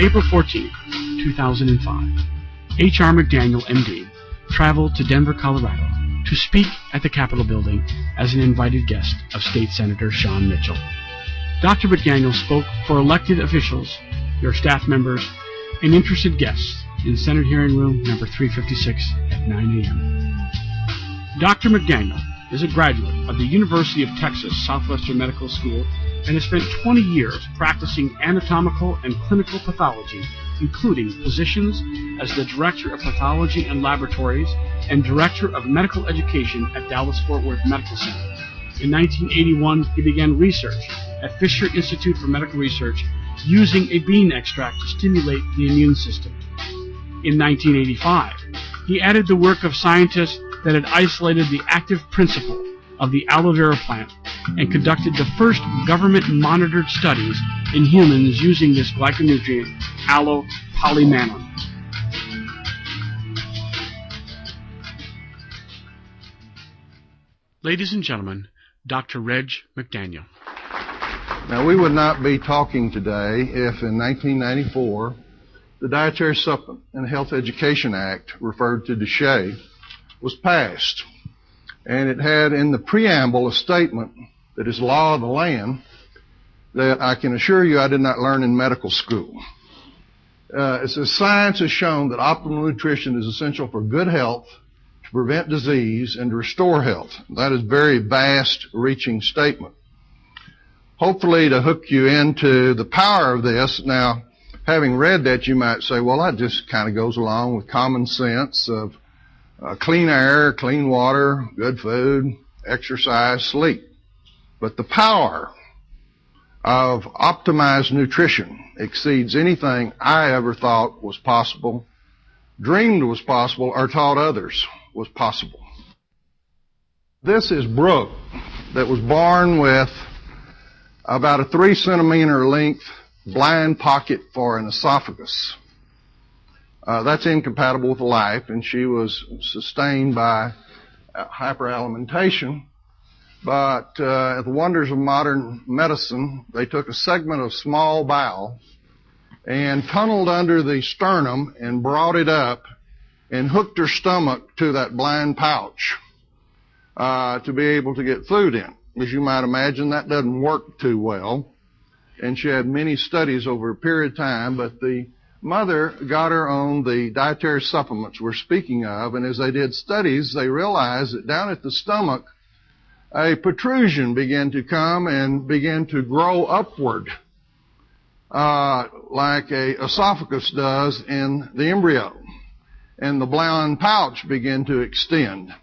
April 14, 2005, H.R. McDaniel, M.D., traveled to Denver, Colorado to speak at the Capitol building as an invited guest of State Senator Sean Mitchell. Dr. McDaniel spoke for elected officials, their staff members, and interested guests in Senate Hearing Room number 356 at 9 a.m. Dr. McDaniel is a graduate of the University of Texas Southwestern Medical School and has spent 20 years practicing anatomical and clinical pathology, including positions as the Director of Pathology and Laboratories and Director of Medical Education at Dallas-Fort Worth Medical Center. In 1981, he began research at Fisher Institute for Medical Research using a bean extract to stimulate the immune system. In 1985, he added the work of scientists that had isolated the active principle of the Aloe Vera plant and conducted the first government-monitored studies in humans using this glyconutrient, aloe polymannan. Ladies and gentlemen, Dr. Reg McDaniel. Now, we would not be talking today if in 1994 the Dietary Supplement and Health Education Act, referred to DSHEA, was passed. And it had in the preamble a statement that is law of the land that I can assure you I did not learn in medical school. It says science has shown that optimal nutrition is essential for good health, to prevent disease, and to restore health. That is a very vast-reaching statement. Hopefully to hook you into the power of this. Now, having read that, you might say, well, that just kind of goes along with common sense of clean air, clean water, good food, exercise, sleep. But the power of optimized nutrition exceeds anything I ever thought was possible, dreamed was possible, or taught others was possible. This is Brooke, that was born with about a 3-centimeter length blind pocket for an esophagus. That's incompatible with life, and she was sustained by hyperalimentation. But the wonders of modern medicine, they took a segment of small bowel and tunneled under the sternum and brought it up and hooked her stomach to that blind pouch to be able to get food in. As you might imagine, that doesn't work too well. And she had many studies over a period of time, but the mother got her on the dietary supplements we're speaking of, and as they did studies, they realized that down at the stomach, a protrusion began to come and began to grow upward, like a esophagus does in the embryo, and the blind pouch began to extend.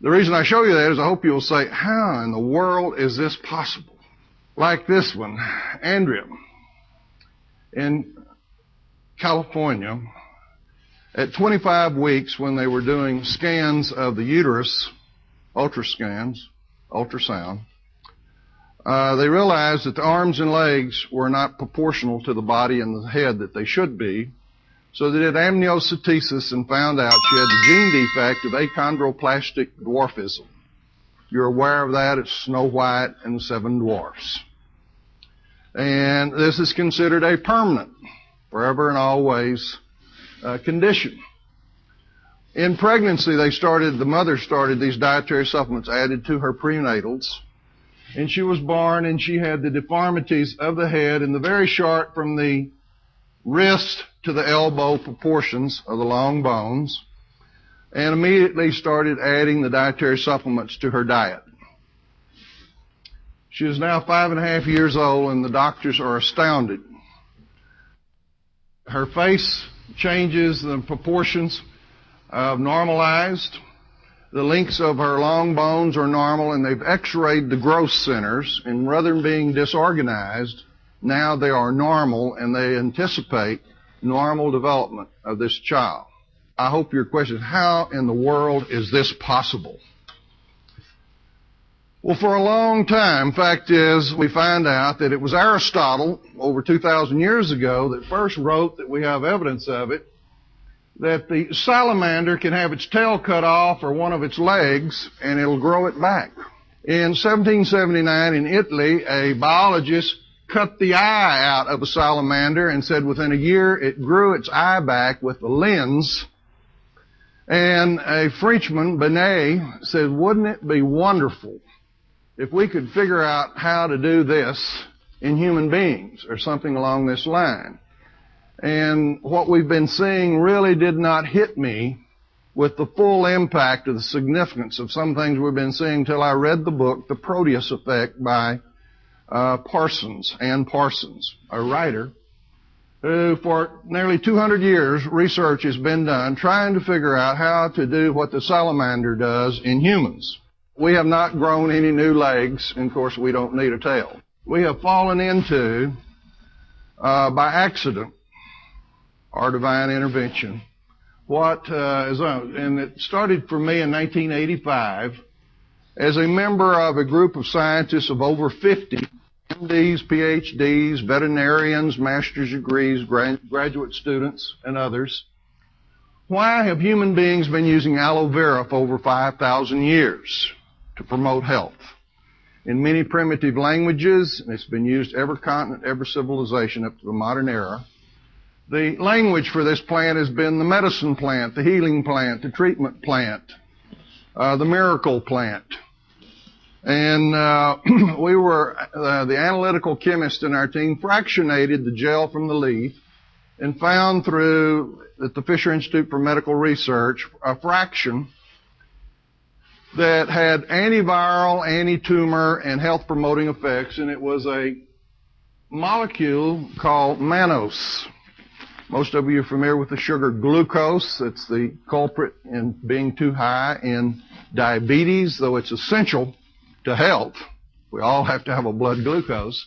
The reason I show you that is I hope you'll say, how in the world is this possible? Like this one, Andrea, in California, at 25 weeks when they were doing scans of the uterus, ultrasound, they realized that the arms and legs were not proportional to the body and the head that they should be. So they did amniocentesis and found out she had the gene defect of achondroplastic dwarfism. You're aware of that. It's Snow White and the Seven Dwarfs. And this is considered a permanent, forever and always condition. In pregnancy, the mother started these dietary supplements added to her prenatals. And she was born and she had the deformities of the head and the very short from the wrist to the elbow proportions of the long bones, and immediately started adding the dietary supplements to her diet. She is now 5.5 years old, and the doctors are astounded. Her face changes, the proportions have normalized. The lengths of her long bones are normal, and they've x-rayed the growth centers, and rather than being disorganized, now they are normal, and they anticipate normal development of this child. I hope your question is, how in the world is this possible? Well, for a long time, fact is, we find out that it was Aristotle, over 2,000 years ago, that first wrote, that we have evidence of it, that the salamander can have its tail cut off or one of its legs, and it'll grow it back. In 1779 in Italy, a biologist cut the eye out of a salamander and said within a year it grew its eye back with the lens. And a Frenchman, Benet, said, wouldn't it be wonderful if we could figure out how to do this in human beings or something along this line? And what we've been seeing really did not hit me with the full impact of the significance of some things we've been seeing till I read the book, The Proteus Effect by Ann Parsons, a writer who for nearly 200 years research has been done trying to figure out how to do what the salamander does in humans. We have not grown any new legs, and of course we don't need a tail. We have fallen into, by accident or divine intervention, and it started for me in 1985 as a member of a group of scientists of over 50, MDs, PhDs, veterinarians, master's degrees, graduate students, and others. Why have human beings been using aloe vera for over 5,000 years to promote health? In many primitive languages, and it's been used every continent, every civilization up to the modern era. The language for this plant has been the medicine plant, the healing plant, the treatment plant, the miracle plant. And the analytical chemist in our team fractionated the gel from the leaf and found at the Fisher Institute for Medical Research a fraction that had antiviral, anti-tumor, and health-promoting effects, and it was a molecule called mannose. Most of you are familiar with the sugar glucose. It's the culprit in being too high in diabetes, though it's essential to health. We all have to have a blood glucose.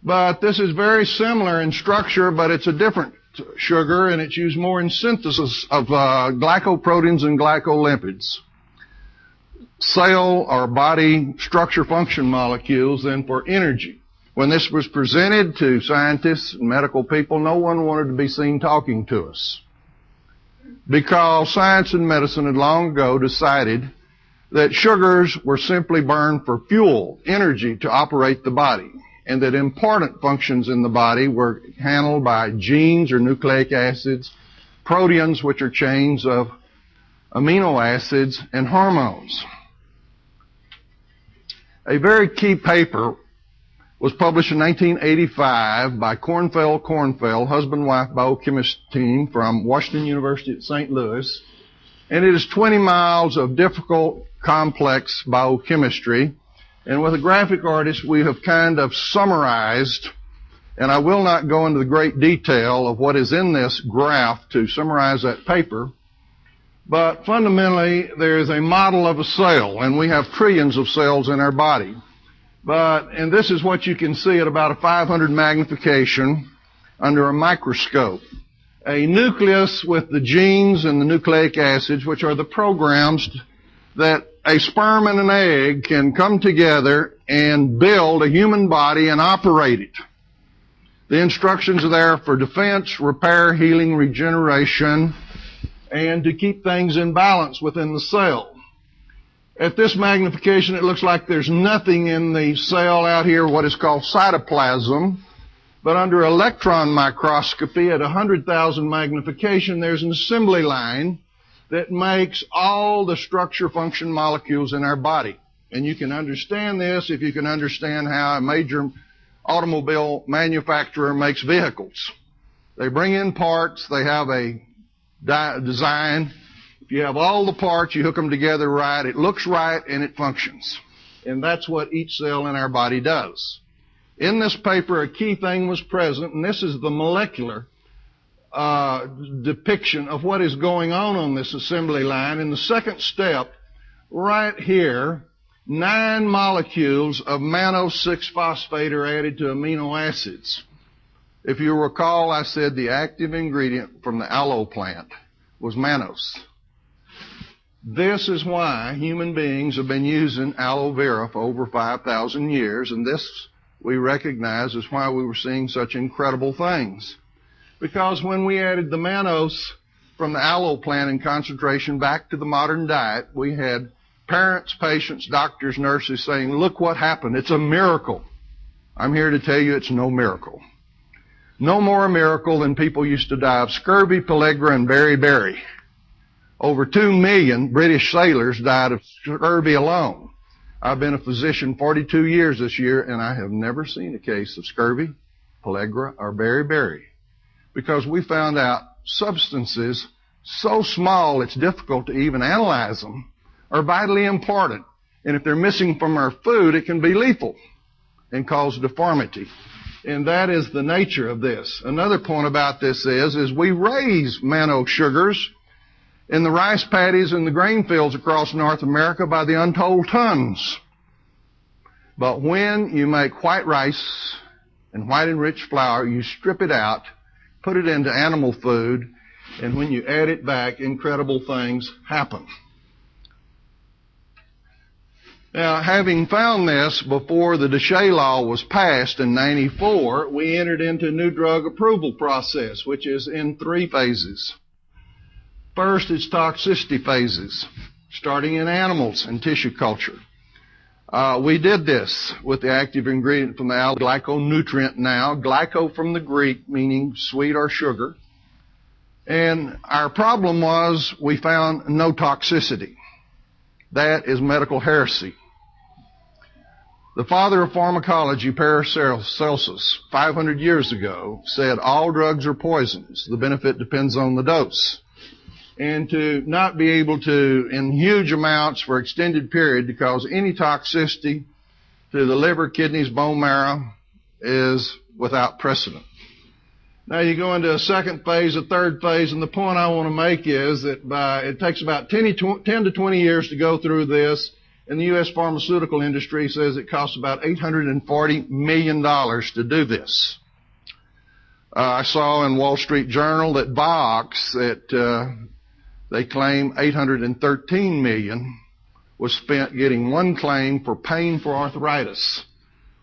But this is very similar in structure, but it's a different sugar, and it's used more in synthesis of glycoproteins and glycolipids, cell or body structure function molecules than for energy. When this was presented to scientists and medical people, no one wanted to be seen talking to us, because science and medicine had long ago decided that sugars were simply burned for fuel, energy to operate the body, and that important functions in the body were handled by genes or nucleic acids, proteins, which are chains of amino acids, and hormones. A very key paper was published in 1985 by Kornfeld, husband-wife biochemist team from Washington University at St. Louis. And it is 20 miles of difficult, complex biochemistry. And with a graphic artist, we have kind of summarized, and I will not go into the great detail of what is in this graph to summarize that paper, but fundamentally there is a model of a cell, and we have trillions of cells in our body. And this is what you can see at about a 500 magnification under a microscope. A nucleus with the genes and the nucleic acids, which are the programs that a sperm and an egg can come together and build a human body and operate it. The instructions are there for defense, repair, healing, regeneration, and to keep things in balance within the cell. At this magnification, it looks like there's nothing in the cell out here, what is called cytoplasm. But under electron microscopy at 100,000 magnification, there's an assembly line that makes all the structure function molecules in our body. And you can understand this if you can understand how a major automobile manufacturer makes vehicles. They bring in parts, they have a design. If you have all the parts, you hook them together right, it looks right, and it functions. And that's what each cell in our body does. In this paper, a key thing was present, and this is the molecular depiction of what is going on this assembly line. In the second step, right here, 9 molecules of mannose 6-phosphate are added to amino acids. If you recall, I said the active ingredient from the aloe plant was mannose. This is why human beings have been using aloe vera for over 5,000 years, and this we recognize is why we were seeing such incredible things. Because when we added the mannose from the aloe plant in concentration back to the modern diet, we had parents, patients, doctors, nurses saying, look what happened, it's a miracle. I'm here to tell you it's no miracle. No more a miracle than people used to die of scurvy, pellagra, and beriberi. Over 2 million British sailors died of scurvy alone. I've been a physician 42 years this year, and I have never seen a case of scurvy, pellagra, or beriberi, because we found out substances so small it's difficult to even analyze them are vitally important. And if they're missing from our food, it can be lethal and cause deformity. And that is the nature of this. Another point about this is we raise mannose sugars in the rice paddies and the grain fields across North America by the untold tons. But when you make white rice and white enriched flour, you strip it out, put it into animal food, and when you add it back, incredible things happen. Now, having found this before the Deshaies law was passed in '94, we entered into a new drug approval process, which is in 3 phases. First, it's toxicity phases, starting in animals and tissue culture. We did this with the active ingredient from the aloe glyconutrient now, glyco from the Greek, meaning sweet or sugar. And our problem was we found no toxicity. That is medical heresy. The father of pharmacology, Paracelsus, 500 years ago, said all drugs are poisons. The benefit depends on the dose. And to not be able to, in huge amounts for extended period, to cause any toxicity to the liver, kidneys, bone marrow is without precedent. Now you go into a second phase, a third phase, and the point I want to make is that it takes about 10 to 20 years to go through this, and the U.S. pharmaceutical industry says it costs about $840 million to do this. I saw in Wall Street Journal that Vox, that they claim $813 million was spent getting one claim for pain for arthritis.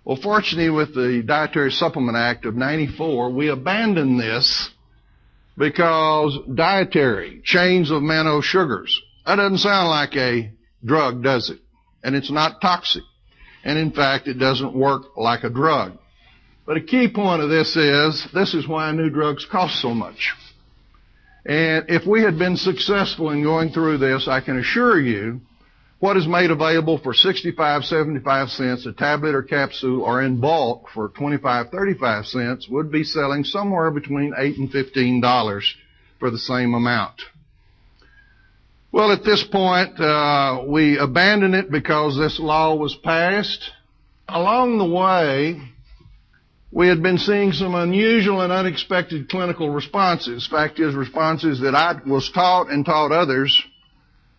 Well, fortunately, with the Dietary Supplement Act of '94, we abandoned this because dietary chains of mannose sugars, that doesn't sound like a drug, does it? And it's not toxic. And in fact, it doesn't work like a drug. But a key point of this is why new drugs cost so much. And if we had been successful in going through this, I can assure you, what is made available for 65, 75 cents a tablet or capsule or in bulk for 25, 35 cents would be selling somewhere between $8 and $15 for the same amount. Well, at this point, we abandoned it because this law was passed. Along the way, we had been seeing some unusual and unexpected clinical responses. Fact is, responses that I was taught and taught others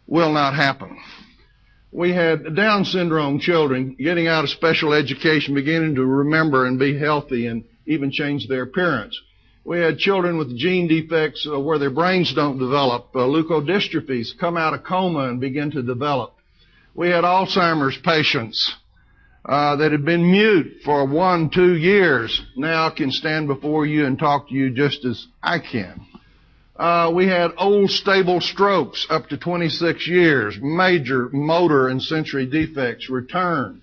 will not happen. We had Down syndrome children getting out of special education, beginning to remember and be healthy and even change their appearance. We had children with gene defects where their brains don't develop, leukodystrophies, come out of coma and begin to develop. We had Alzheimer's patients that had been mute for 1-2 years, now can stand before you and talk to you just as I can. We had old stable strokes up to 26 years, major motor and sensory defects return.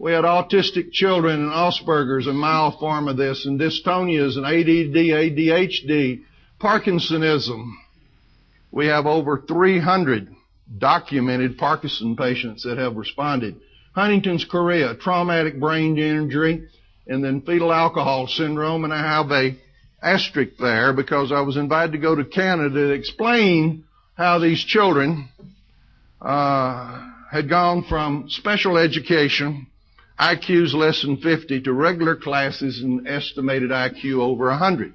We had autistic children and Asperger's and mild form of this, and dystonias and ADD, ADHD, Parkinsonism. We have over 300 documented Parkinson patients that have responded. Huntington's chorea, traumatic brain injury, and then fetal alcohol syndrome, and I have a asterisk there because I was invited to go to Canada to explain how these children had gone from special education, IQs less than 50, to regular classes and estimated IQ over 100.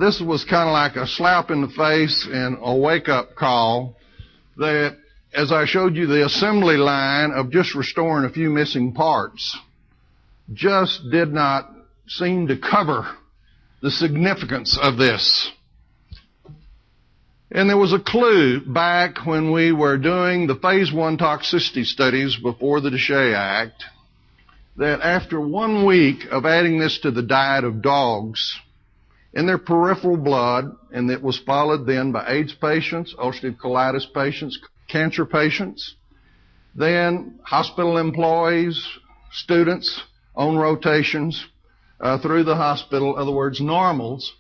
This was kind of like a slap in the face and a wake-up call that, as I showed you the assembly line of just restoring a few missing parts, just did not seem to cover the significance of this. And there was a clue back when we were doing the phase 1 toxicity studies before the Deshaies Act that after 1 week of adding this to the diet of dogs in their peripheral blood, and it was followed then by AIDS patients, ulcerative colitis patients, cancer patients, then hospital employees, students, on rotations through the hospital, in other words, normals.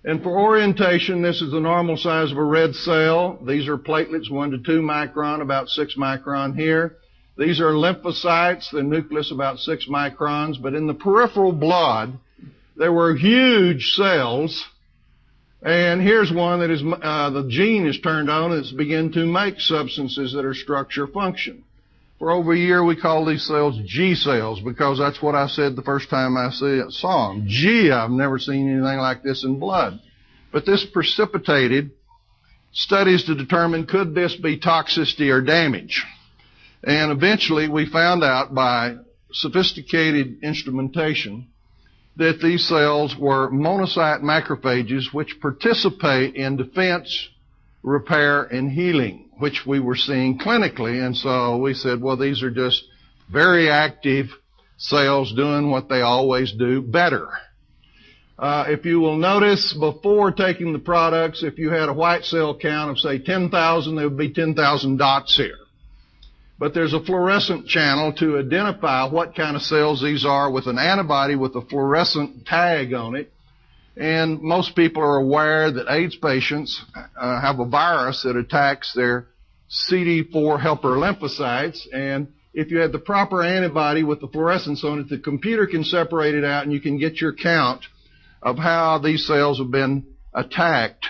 And for orientation, this is the normal size of a red cell. These are platelets, 1 to 2 micron, about 6 micron here. These are lymphocytes, the nucleus about 6 microns. But in the peripheral blood, there were huge cells. And here's one that is, the gene is turned on and it's beginning to make substances that are structure function. For over a year, we call these cells G cells because that's what I said the first time I saw them. Gee, I've never seen anything like this in blood. But this precipitated studies to determine could this be toxicity or damage. And eventually we found out by sophisticated instrumentation that these cells were monocyte macrophages which participate in defense, repair, and healing, which we were seeing clinically. And so we said, well, these are just very active cells doing what they always do better. If you will notice, before taking the products, if you had a white cell count of, say, 10,000, there would be 10,000 dots here. But there's a fluorescent channel to identify what kind of cells these are with an antibody with a fluorescent tag on it. And most people are aware that AIDS patients have a virus that attacks their CD4 helper lymphocytes. And if you had the proper antibody with the fluorescence on it, the computer can separate it out and you can get your count of how these cells have been attacked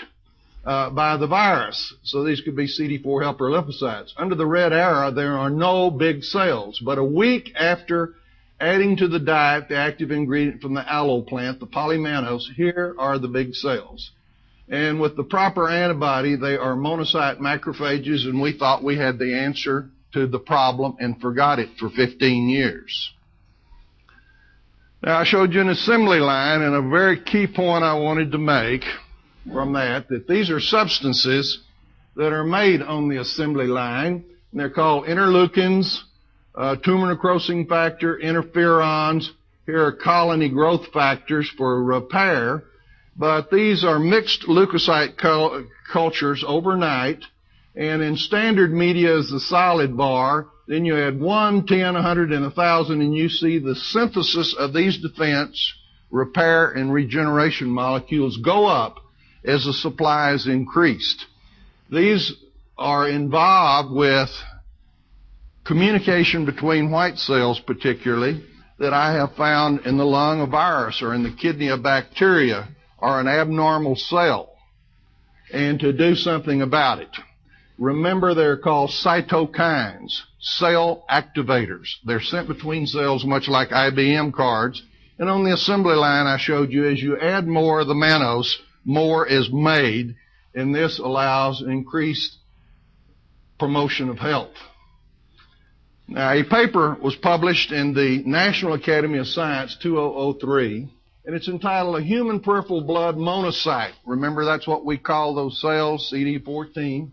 by the virus. So these could be CD4 helper lymphocytes. Under the red arrow, there are no big cells. But a week after adding to the diet the active ingredient from the aloe plant, the polymannose, here are the big cells. And with the proper antibody, they are monocyte macrophages, and we thought we had the answer to the problem and forgot it for 15 years. Now, I showed you an assembly line, and a very key point I wanted to make from that these are substances that are made on the assembly line, and they're called interleukins, tumor necrosing factor, interferons. Here are colony growth factors for repair. But these are mixed leukocyte cultures overnight, and in standard media is the solid bar. Then you add 1, 10, 100, and 1,000, and you see the synthesis of these defense, repair, and regeneration molecules go up as the supply is increased. These are involved with communication between white cells, particularly, that I have found in the lung a virus or in the kidney a bacteria or an abnormal cell, and to do something about it. Remember, they're called cytokines, cell activators. They're sent between cells much like IBM cards. And on the assembly line I showed you, as you add more of the mannose, more is made, and this allows increased promotion of health. Now, a paper was published in the National Academy of Science 2003, and it's entitled A Human Peripheral Blood Monocyte. Remember, that's what we call those cells, CD14.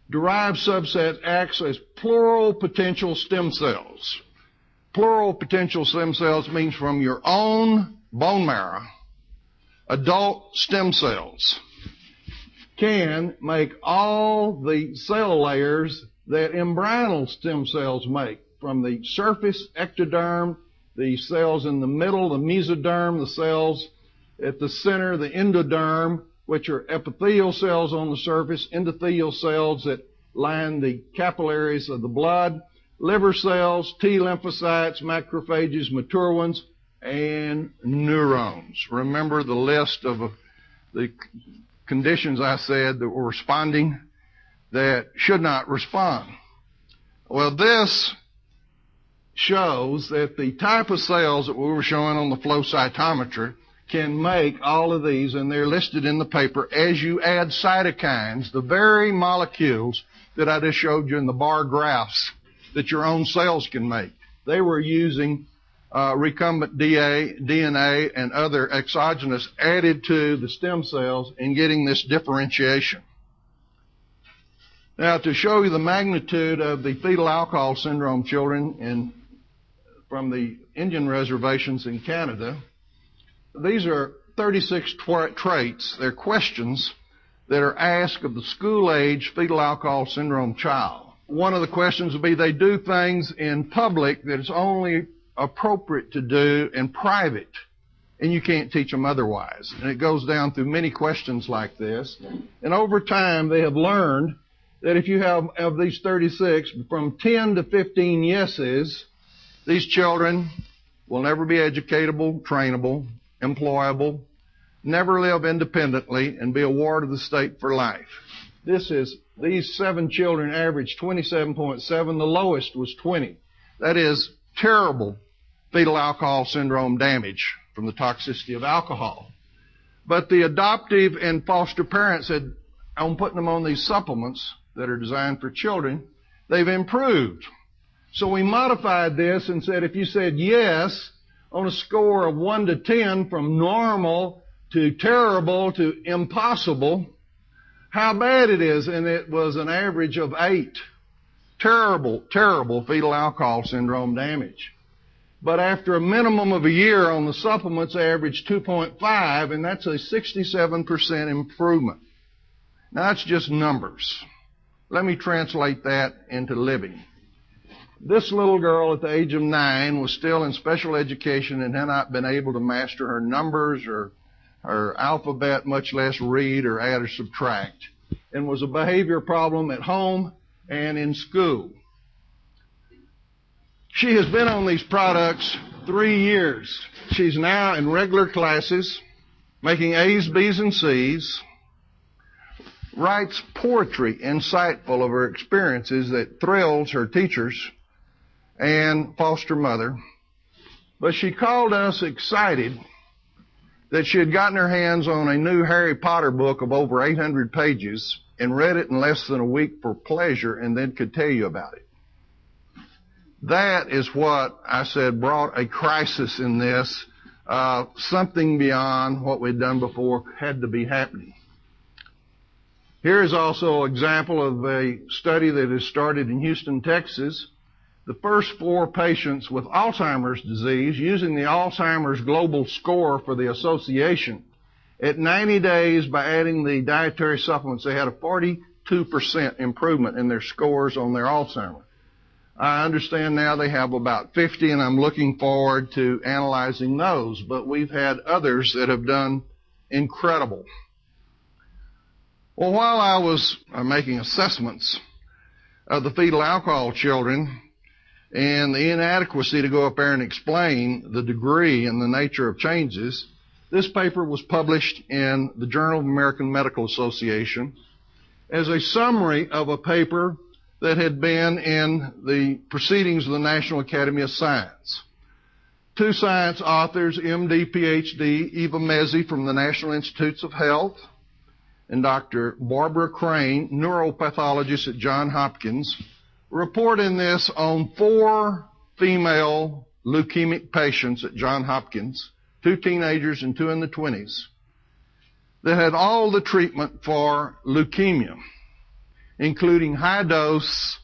Derived subset acts as pleural potential stem cells. Pleural potential stem cells means from your own bone marrow. Adult stem cells can make all the cell layers that embryonal stem cells make, from the surface ectoderm, the cells in the middle, the mesoderm, the cells at the center, the endoderm, which are epithelial cells on the surface, endothelial cells that line the capillaries of the blood, liver cells, T lymphocytes, macrophages, mature ones, and neurons. Remember the list of the conditions I said that were responding that should not respond. Well, this shows that the type of cells that we were showing on the flow cytometry can make all of these, and they're listed in the paper as you add cytokines, the very molecules that I just showed you in the bar graphs that your own cells can make. They were using recombinant DNA and other exogenous added to the stem cells and getting this differentiation. Now, to show you the magnitude of the fetal alcohol syndrome children from the Indian reservations in Canada, these are 36 traits. They're questions that are asked of the school-age fetal alcohol syndrome child. One of the questions would be they do things in public that it's only appropriate to do in private, and you can't teach them otherwise. And it goes down through many questions like this. And over time, they have learned that if you have, of these 36, from 10 to 15 yeses, these children will never be educatable, trainable, employable, never live independently, and be a ward of the state for life. These 7 children averaged 27.7. The lowest was 20. That is terrible fetal alcohol syndrome damage from the toxicity of alcohol. But the adoptive and foster parents said, on putting them on these supplements that are designed for children, they've improved. So we modified this and said, if you said yes on a score of 1 to 10, from normal to terrible to impossible, how bad it is. And it was an average of 8. Terrible, terrible fetal alcohol syndrome damage. But after a minimum of a year on the supplements, they averaged 2.5, and that's a 67% improvement. Now, that's just numbers. Let me translate that into living. This little girl at the age of 9 was still in special education and had not been able to master her numbers or her alphabet, much less read or add or subtract, and was a behavior problem at home and in school. She has been on these products 3 years. She's now in regular classes, making A's, B's, and C's, writes poetry insightful of her experiences that thrills her teachers and foster mother. But she called us excited that she had gotten her hands on a new Harry Potter book of over 800 pages and read it in less than a week for pleasure and then could tell you about it. That is what I said brought a crisis in this. Something beyond what we'd done before had to be happening. Here is also an example of a study that has started in Houston, Texas. The first 4 patients with Alzheimer's disease, using the Alzheimer's Global Score for the association, at 90 days by adding the dietary supplements, they had a 42% improvement in their scores on their Alzheimer's. I understand now they have about 50, and I'm looking forward to analyzing those. But we've had others that have done incredible. Well, while I was making assessments of the fetal alcohol children and the inadequacy to go up there and explain the degree and the nature of changes, this paper was published in the Journal of the American Medical Association as a summary of a paper that had been in the proceedings of the National Academy of Science. 2 science authors, MD, PhD, Eva Mezzi from the National Institutes of Health, and Dr. Barbara Krohn, neuropathologist at Johns Hopkins, report in this on 4 female leukemic patients at Johns Hopkins, 2 teenagers and 2 in the 20s, that had all the treatment for leukemia, including high-dose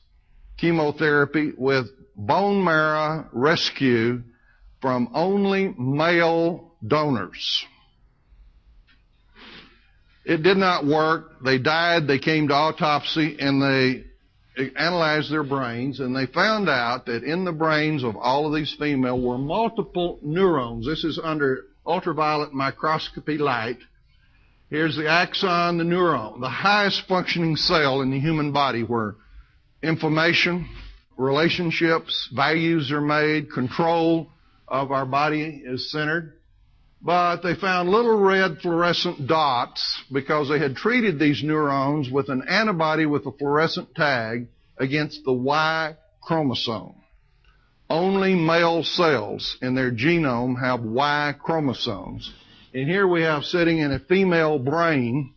chemotherapy with bone marrow rescue from only male donors. It did not work. They died. They came to autopsy, and they analyzed their brains, and they found out that in the brains of all of these females were multiple neurons. This is under ultraviolet microscopy light. Here's the axon, the neuron, the highest functioning cell in the human body where information, relationships, values are made, control of our body is centered. But they found little red fluorescent dots because they had treated these neurons with an antibody with a fluorescent tag against the Y chromosome. Only male cells in their genome have Y chromosomes. And here we have sitting in a female brain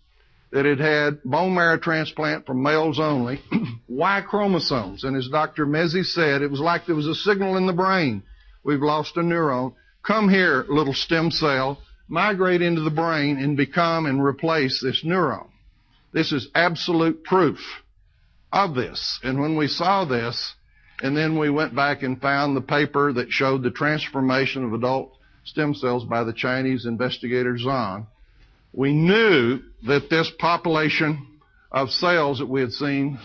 that had had bone marrow transplant from males only, Y chromosomes. And as Dr. Mezzi said, it was like there was a signal in the brain. We've lost a neuron. Come here, little stem cell, migrate into the brain and become and replace this neuron. This is absolute proof of this. And when we saw this, and then we went back and found the paper that showed the transformation of adult stem cells by the Chinese investigator Zhang, we knew that this population of cells that we had seen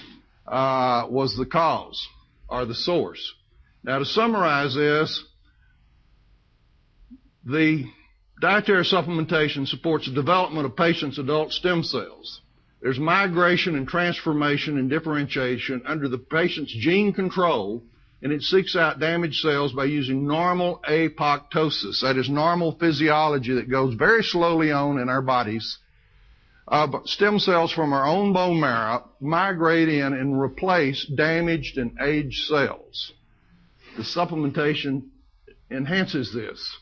was the cause or the source. Now, to summarize this, The dietary supplementation supports the development of patients' adult stem cells. There's migration and transformation and differentiation under the patient's gene control, and it seeks out damaged cells by using normal apoptosis. That is normal physiology that goes very slowly on in our bodies. But stem cells from our own bone marrow migrate in and replace damaged and aged cells. The supplementation enhances this.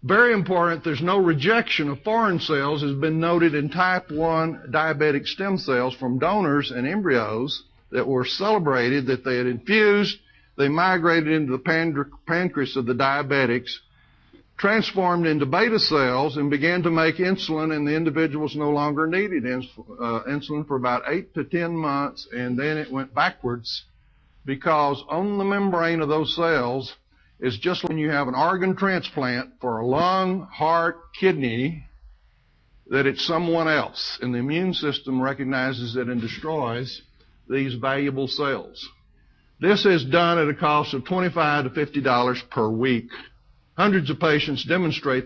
Very important, there's no rejection of foreign cells has been noted in type 1 diabetic stem cells from donors and embryos that were celebrated that they had infused. They migrated into the pancreas of the diabetics, transformed into beta cells, and began to make insulin, and the individuals no longer needed insulin for about 8 to 10 months, and then it went backwards because on the membrane of those cells is just when you have an organ transplant for a lung, heart, kidney, that it's someone else, and the immune system recognizes it and destroys these valuable cells. This is done at a cost of $25 to $50 per week. Hundreds of patients demonstrate that